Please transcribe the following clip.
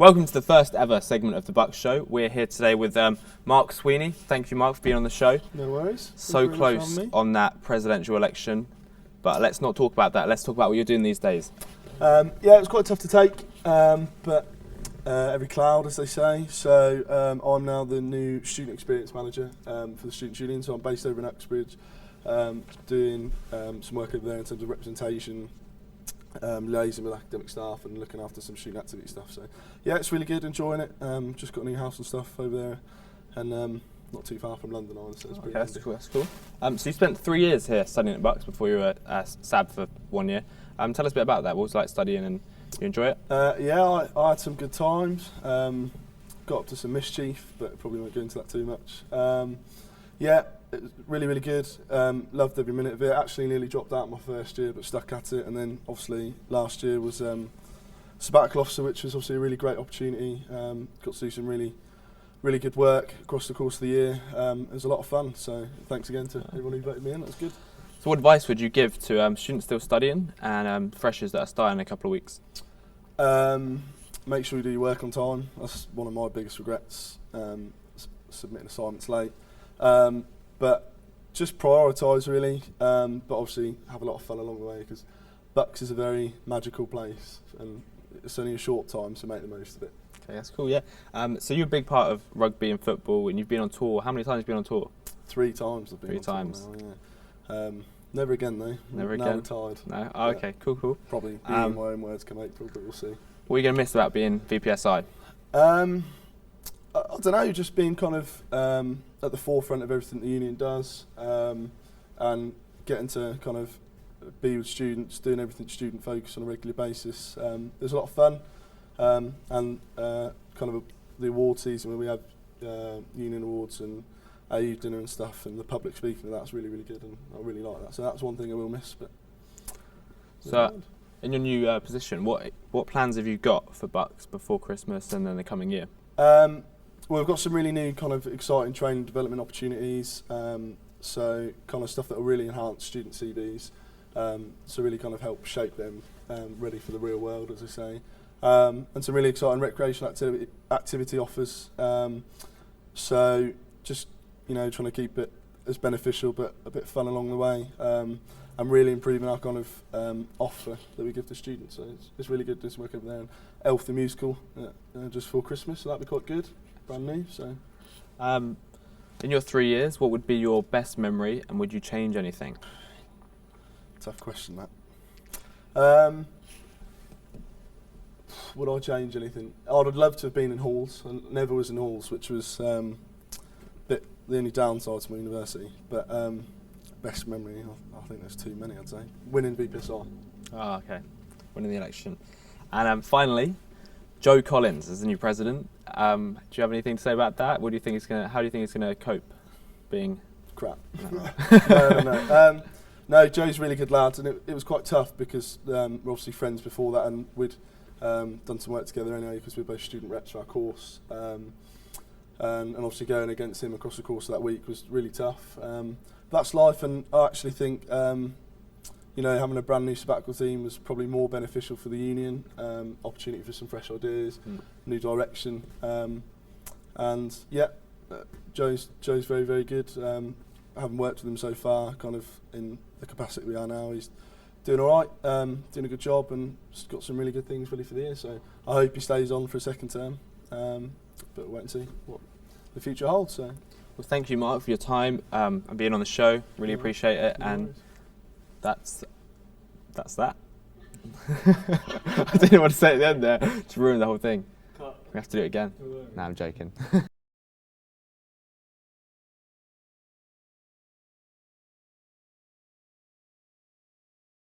Welcome to the first ever segment of the Bucks Show. We're here today with Mark Sweeney. Thank you, Mark, for being on the show. No worries. So close on that presidential election, but let's not talk about that. Let's talk about what you're doing these days. Yeah, it was quite tough to take, but every cloud, as they say. So I'm now the new student experience manager for the Students' Union. So I'm based over in Uxbridge, doing some work over there in terms of representation, liaising with academic staff and looking after some student activity stuff. So yeah, it's really good, enjoying it. Just got a new house and stuff over there, and not too far from London, so it's pretty that's cool. That's cool. So you spent 3 years here studying at Bucks before you were at SAB for 1 year. Tell us a bit about that. What was it like studying, and you enjoy it? Yeah, I had some good times. Got up to some mischief, but probably won't go into that too much. Yeah, it was really, really good. Loved every minute of it. Actually nearly dropped out my first year, but stuck at it. And then obviously last year was sabbatical officer, which was obviously a really great opportunity. Got to do some really good work across the course of the year. It was a lot of fun. So thanks again to everyone who voted me in. That was good. So what advice would you give to students still studying and freshers that are starting in a couple of weeks? Make sure you do your work on time. That's one of my biggest regrets, submitting assignments late. But just prioritise really, but obviously have a lot of fun along the way, because Bucks is a very magical place and it's only a short time, so make the most of it. Okay, that's cool, yeah. So you're a big part of rugby and football, and you've been on tour. How many times have you been on tour? 3 times I've been on 3 times. Tour now, yeah. Never again though. Never now again? retired. No? Oh, okay, cool. Probably being my own words come April, but we'll see. What are you going to miss about being VPSI? I don't know, just being kind of at the forefront of everything the union does, and getting to kind of be with students, doing everything student focused on a regular basis. There's a lot of fun, and kind of the award season where we have union awards and AU dinner and stuff, and the public speaking, that's really, really good, and I really like that. So that's one thing I will miss. But so, in your new position, what plans have you got for Bucks before Christmas and then the coming year? Well, we've got some really new kind of exciting training development opportunities, so kind of stuff that will really enhance student CVs, so really kind of help shape them ready for the real world, as I say, and some really exciting recreational activity offers, so just trying to keep it as beneficial but a bit fun along the way, and really improving our kind of offer that we give to students. So it's really good doing some work over there. And Elf the musical just for Christmas, so that'd be quite good. Brand new. So, in your 3 years, what would be your best memory, and would you change anything? Tough question, that. Would I change anything? I'd love to have been in halls. I never was in halls, which was the only downside to my university. But best memory, I think there's too many. I'd say winning VPSI. Oh, okay, winning the election, and finally, Joe Collins is the new president. Do you have anything to say about that? What do you think how do you think he's going to cope being crap? No. No, Joe's a really good lad, and it was quite tough because we're obviously friends before that, and we'd done some work together anyway because we're both student reps for our course, and obviously going against him across the course of that week was really tough. That's life, and I actually think having a brand new sabbatical team was probably more beneficial for the union, opportunity for some fresh ideas, new direction, and yeah, Joe's very, very good. I haven't worked with him so far, kind of in the capacity we are now. He's doing all right, doing a good job, and just got some really good things ready for the year. So I hope he stays on for a second term, but we'll wait and see what the future holds. So, well, thank you, Mark, for your time and being on the show. Really appreciate it, and that's that. I didn't want to say it at the end there. Just ruined the whole thing. We have to do it again. No, I'm joking.